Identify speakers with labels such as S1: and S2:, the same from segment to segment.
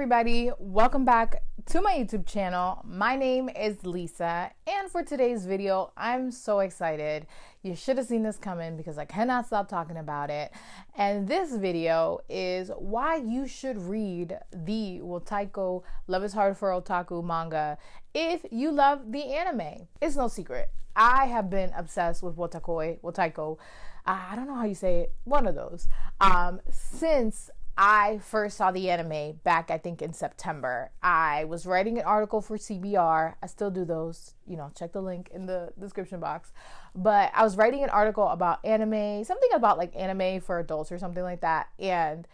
S1: everybody, welcome back to my YouTube channel. My name is Lisa, and for today's video, I'm so excited. You should have seen this coming because I cannot stop talking about it. And this video is why you should read the Wotakoi Is Hard For Otaku manga if you love the anime. It's no secret. I have been obsessed with Wotakoi, I don't know how you say it, one of those, since I first saw the anime back, I think, in September. I was writing an article for CBR. I still do those, check the link in the description box. But I was writing an article about anime, something about like anime for adults or something like that. And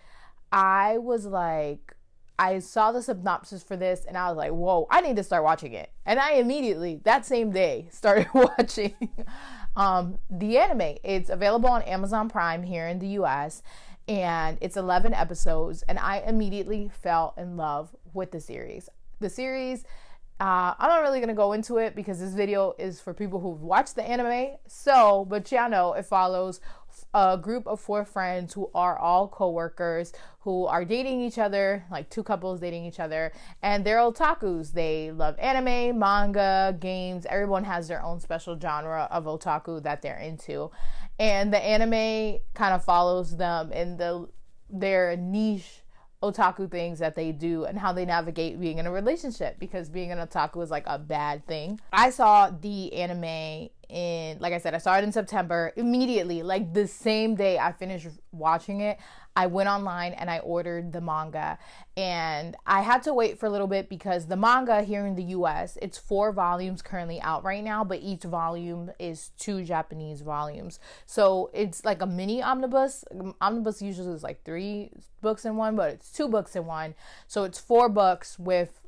S1: I was like, I saw the synopsis for this and I was like, whoa, I need to start watching it. And I immediately, that same day, started watching the anime. It's available on Amazon Prime here in the US. And it's 11 episodes, and I immediately fell in love with the series. I'm not really going to go into it because this video is for people who've watched the anime. But y'all know it follows a group of 4 friends who are all co-workers who are dating each other, like 2 couples dating each other, and they're otakus. They love anime, manga, games. Everyone has their own special genre of otaku that they're into. And the anime kind of follows them in their niche otaku things that they do and how they navigate being in a relationship, because being an otaku is like a bad thing. I saw the anime like I said, I saw it in September. Immediately, like the same day I finished watching it, I went online and I ordered the manga. And I had to wait for a little bit because the manga here in the US, it's 4 volumes currently out right now, but each volume is 2 Japanese volumes. So it's like a mini omnibus. Omnibus usually is like 3 books in one, but it's 2 books in one. So it's 4 books with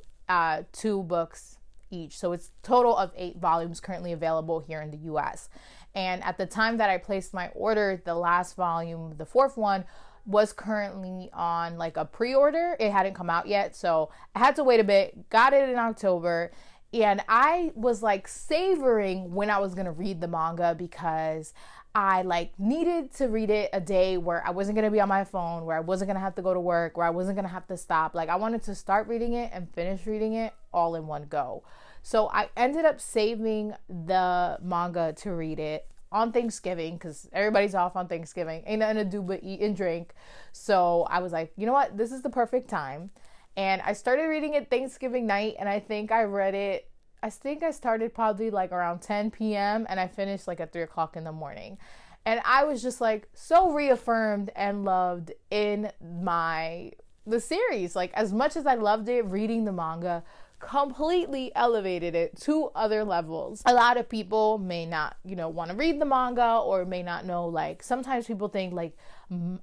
S1: 2 books each. So it's total of 8 volumes currently available here in the US. And at the time that I placed my order, the last volume, the 4th one, was currently on like a pre-order. It hadn't come out yet, so I had to wait a bit. Got it in October, and I was like savoring when I was gonna read the manga because I like needed to read it a day where I wasn't gonna be on my phone, where I wasn't gonna have to go to work, where I wasn't gonna have to stop. Like I wanted to start reading it and finish reading it all in one go. So I ended up saving the manga to read it on Thanksgiving because everybody's off on Thanksgiving. Ain't nothing to do but eat and drink. So I was like, you know what? This is the perfect time. And I started reading it Thanksgiving night, and I think I read it, I started probably like around 10 p.m. and I finished like at 3 o'clock in the morning. And I was just like so reaffirmed and loved in the series. Like as much as I loved it, reading the manga completely elevated it to other levels. A lot of people may not, want to read the manga or may not know, like sometimes people think like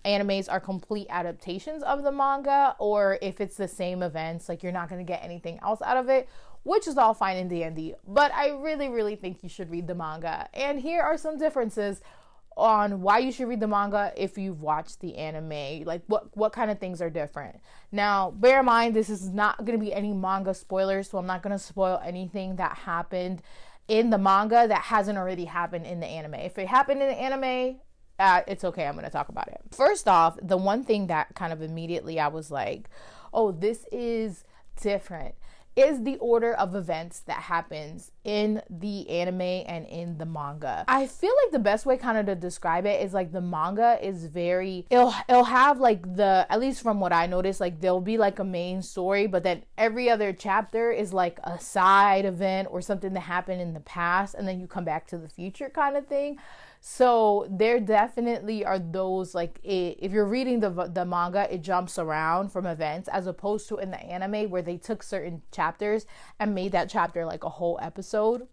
S1: animes are complete adaptations of the manga, or if it's the same events, like you're not going to get anything else out of it, which is all fine in D&D. But I really, really think you should read the manga. And here are some differences on why you should read the manga if you've watched the anime. Like what kind of things are different. Now, bear in mind, this is not going to be any manga spoilers, so I'm not going to spoil anything that happened in the manga that hasn't already happened in the anime. If it happened in the anime, it's okay, I'm going to talk about it. First off, the one thing that kind of immediately I was like, oh, this is different, is the order of events that happens in the anime and in the manga. I feel like the best way kind of to describe it is like the manga is it'll have like at least from what I noticed, like there'll be like a main story, but then every other chapter is like a side event or something that happened in the past, and then you come back to the future kind of thing. So there definitely are those, like if you're reading the manga, it jumps around from events, as opposed to in the anime where they took certain chapters and made that chapter like a whole episode,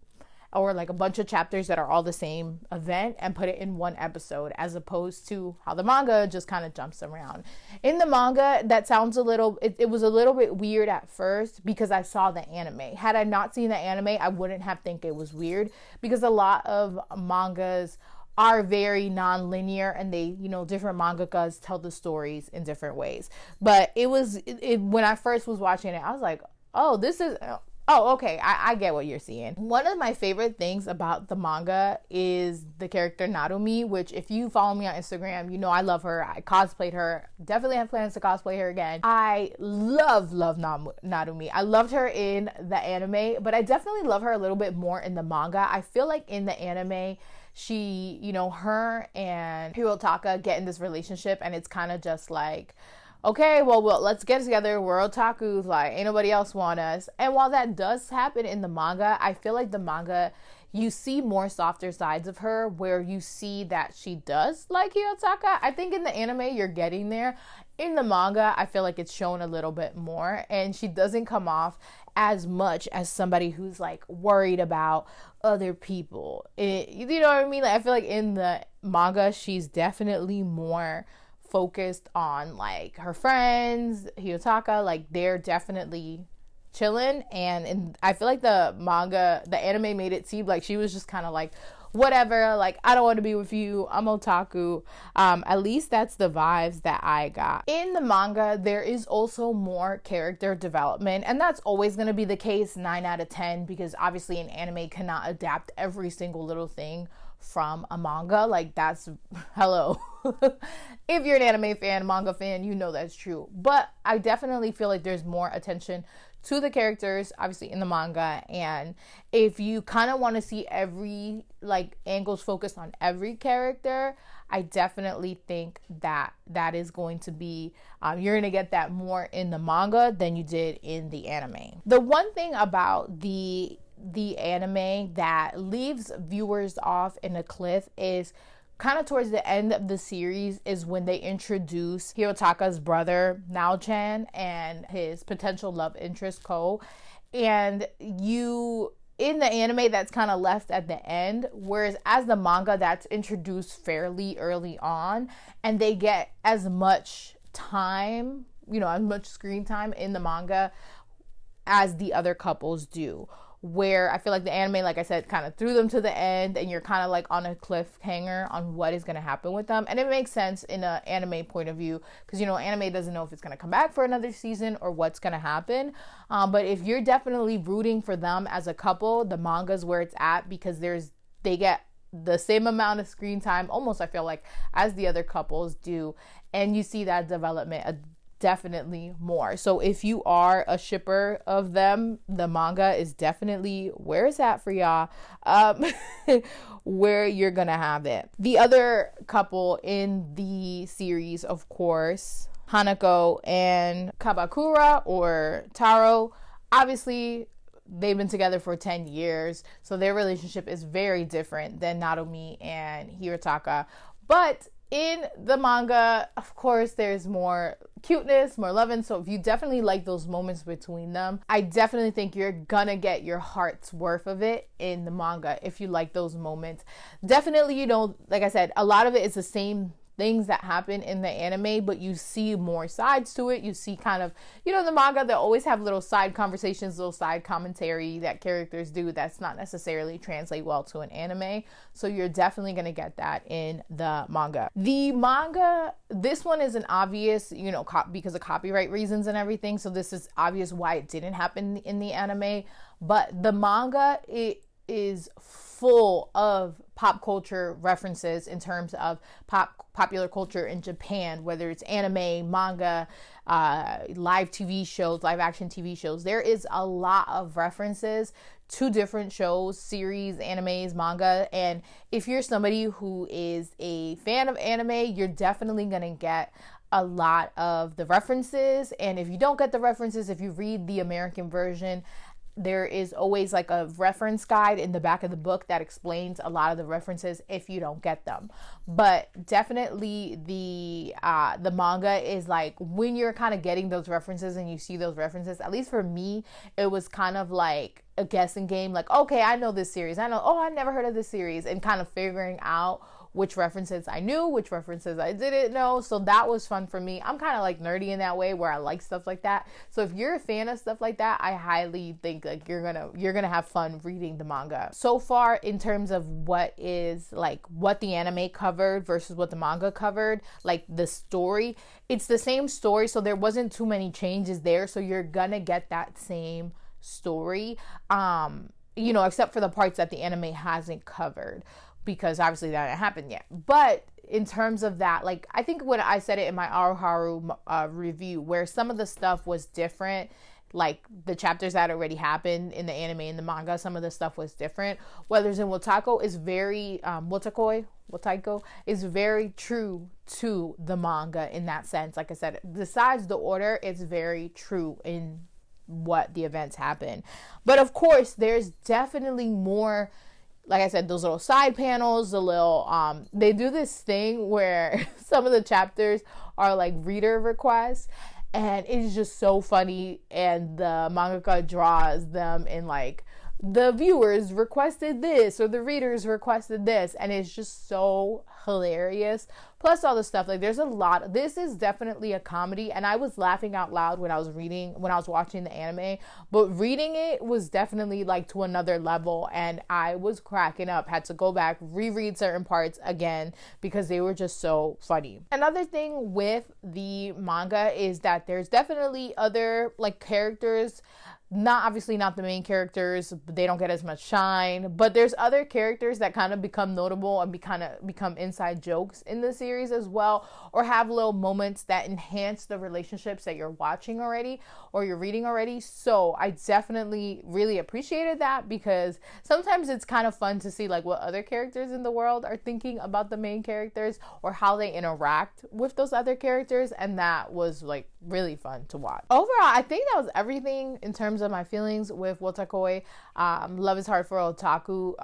S1: or like a bunch of chapters that are all the same event and put it in one episode, as opposed to how the manga just kind of jumps around. In the manga, that sounds it was a little bit weird at first because I saw the anime. Had I not seen the anime, I wouldn't have think it was weird, because a lot of mangas are very non-linear, and they, different mangakas tell the stories in different ways. But when I first was watching it, I was like, oh, this is, Oh, okay. I get what you're seeing. One of my favorite things about the manga is the character Narumi, which if you follow me on Instagram, you know I love her. I cosplayed her. Definitely have plans to cosplay her again. I love Narumi. I loved her in the anime, but I definitely love her a little bit more in the manga. I feel like in the anime, she, you know, her and Hirotaka get in this relationship, and it's kind of just like, okay, well, let's get together. We're otakus. Like, ain't nobody else want us. And while that does happen in the manga, I feel like the manga, you see more softer sides of her where you see that she does like Hirotaka. I think in the anime, you're getting there. In the manga, I feel like it's shown a little bit more, and she doesn't come off as much as somebody who's like worried about other people. You know what I mean? Like, I feel like in the manga, she's definitely more focused on like her friends, Hirotaka, like they're definitely chilling. And I feel like the anime made it seem like she was just kind of like, whatever, like I don't want to be with you, I'm otaku. At least that's the vibes that I got. In the manga, there is also more character development, and that's always going to be the case 9 out of 10, because obviously an anime cannot adapt every single little thing from a manga. Like, that's hello. If you're an anime fan, manga fan, you know that's true. But I definitely feel like there's more attention to the characters, obviously, in the manga. And if you kind of want to see every, like, angles focused on every character, I definitely think that that is going to be, you're going to get that more in the manga than you did in the anime. The one thing about the anime that leaves viewers off in a cliff is kind of towards the end of the series is when they introduce Hirotaka's brother Nao-chan and his potential love interest Ko. And in the anime, that's kind of left at the end, whereas as the manga, that's introduced fairly early on, and they get as much time, you know, as much screen time in the manga as the other couples do. Where I feel like the anime, like I said, kind of threw them to the end, and you're kind of like on a cliffhanger on what is going to happen with them. And it makes sense in an anime point of view, because, you know, anime doesn't know if it's going to come back for another season or what's going to happen. But if you're definitely rooting for them as a couple, the manga's where it's at, because they get the same amount of screen time, almost, I feel like, as the other couples do. And you see that development definitely more. So if you are a shipper of them, the manga is definitely where it's at for y'all, where you're gonna have it. The other couple in the series, of course, Hanako and Kabakura, or Taro, obviously they've been together for 10 years, so their relationship is very different than Narumi and Hirotaka. But in the manga, of course, there's more cuteness, more loving. So if you definitely like those moments between them, I definitely think you're gonna get your heart's worth of it in the manga if you like those moments. Definitely, you know, like I said, a lot of it is the same things that happen in the anime, but you see more sides to it. You see kind of, you know, the manga, they always have little side conversations, little side commentary that characters do that's not necessarily translate well to an anime. So you're definitely going to get that in the manga. The manga, this one is an obvious, you know, because of copyright reasons and everything. So this is obvious why it didn't happen in the anime. But the manga, it is full of pop culture references in terms of popular culture in Japan, whether it's anime, manga, live TV shows, live action TV shows. There is a lot of references to different shows, series, animes, manga. And if you're somebody who is a fan of anime, you're definitely going to get a lot of the references. And if you don't get the references, if you read the American version, there is always like a reference guide in the back of the book that explains a lot of the references if you don't get them. But definitely the manga is like, when you're kind of getting those references and you see those references, at least for me, it was kind of like a guessing game. Like, okay, I know this series. I never heard of this series, and kind of figuring out which references I knew, which references I didn't know. So that was fun for me. I'm kind of like nerdy in that way where I like stuff like that. So if you're a fan of stuff like that, I highly think like you're gonna have fun reading the manga. So far, in terms of what the anime covered versus what the manga covered, like the story, it's the same story. So there wasn't too many changes there. So you're gonna get that same story, you know, except for the parts that the anime hasn't covered, because obviously that hasn't happened yet. But in terms of that, like, I think when I said it in my Aoharu review, where some of the stuff was different, like the chapters that already happened in the anime and the manga, some of the stuff was different. Whereas in Wotakoi is very, Wotakoi is very true to the manga in that sense. Like I said, besides the order, it's very true in what the events happen. But of course, there's definitely more. Like I said, those little side panels, the little, they do this thing where some of the chapters are like reader requests, and it's just so funny. And the mangaka draws them in like, the viewers requested this, or the readers requested this, and it's just so hilarious. Plus all the stuff, like there's a lot. This is definitely a comedy, and I was laughing out loud when I was watching the anime, but reading it was definitely like to another level, and I was cracking up. Had to go back, reread certain parts again because they were just so funny. Another thing with the manga is that there's definitely other like characters, obviously not the main characters, they don't get as much shine, but there's other characters that kind of become notable and become inside jokes in the series as well, or have little moments that enhance the relationships that you're watching already or you're reading already. So I definitely really appreciated that, because sometimes it's kind of fun to see like what other characters in the world are thinking about the main characters or how they interact with those other characters, and that was like really fun to watch. Overall, I think that was everything in terms of my feelings with Wotakoi. Love is Hard for Otaku.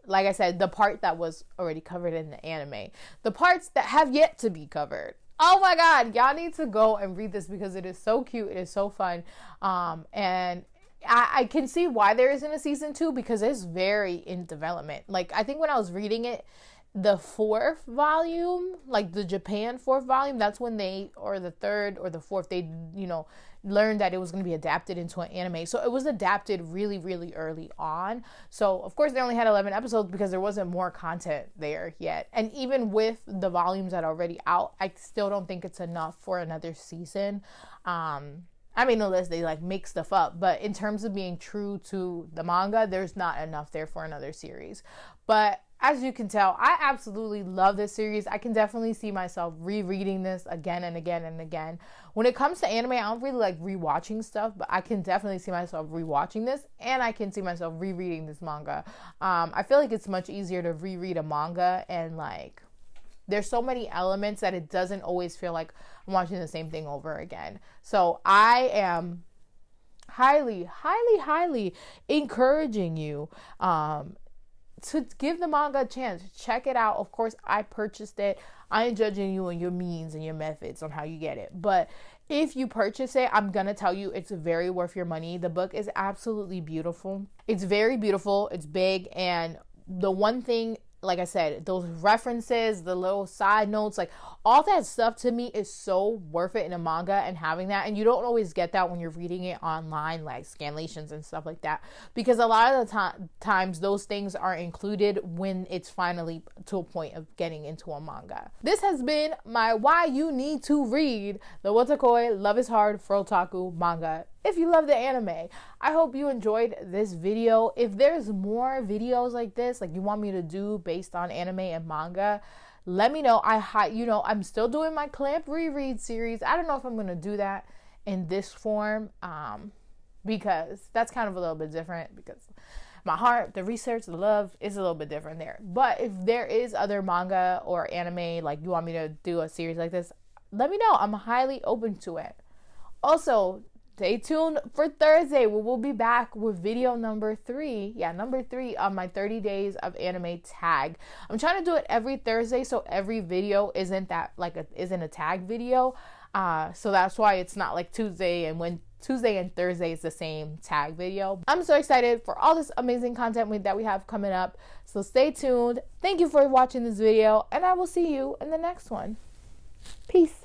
S1: Like I said, the part that was already covered in the anime, the parts that have yet to be covered. Oh my God, y'all need to go and read this because it is so cute. It is so fun. And I can see why there isn't a season 2, because it's very in development. Like, I think when I was reading it, the 4th volume, like the Japan 4th volume, that's when they, or the 3rd or the 4th, they, you know, learned that it was going to be adapted into an anime. So it was adapted really, really early on. So of course they only had 11 episodes because there wasn't more content there yet. And even with the volumes that are already out, I still don't think it's enough for another season. I mean, unless they like make stuff up, but in terms of being true to the manga, there's not enough there for another series. But as you can tell, I absolutely love this series. I can definitely see myself rereading this again and again and again. When it comes to anime, I don't really like rewatching stuff, but I can definitely see myself rewatching this, and I can see myself rereading this manga. I feel like it's much easier to reread a manga, and like, there's so many elements that it doesn't always feel like I'm watching the same thing over again. So I am highly, highly, highly encouraging you to give the manga a chance. Check it out. Of course, I purchased it. I ain't judging you and your means and your methods on how you get it. But if you purchase it, I'm going to tell you it's very worth your money. The book is absolutely beautiful. It's very beautiful. It's big. And the one thing, like I said, those references, the little side notes, like all that stuff to me is so worth it in a manga, and having that. And you don't always get that when you're reading it online, like scanlations and stuff like that, because a lot of the times those things are included when it's finally to a point of getting into a manga. This has been my why you need to read the Wotakoi Love is Hard for Otaku manga. If you love the anime, I hope you enjoyed this video. If there's more videos like this, like you want me to do based on anime and manga, let me know. I'm still doing my Clamp reread series. I don't know if I'm going to do that in this form, because that's kind of a little bit different, because my heart, the research, the love is a little bit different there. But if there is other manga or anime, like you want me to do a series like this, let me know. I'm highly open to it. Also, stay tuned for Thursday, where we'll be back with video number 3. Yeah, number 3 on my 30 days of anime tag. I'm trying to do it every Thursday, so every video isn't a tag video. So that's why it's not like Tuesday and Thursday is the same tag video. I'm so excited for all this amazing content that we have coming up. So stay tuned. Thank you for watching this video, and I will see you in the next one. Peace.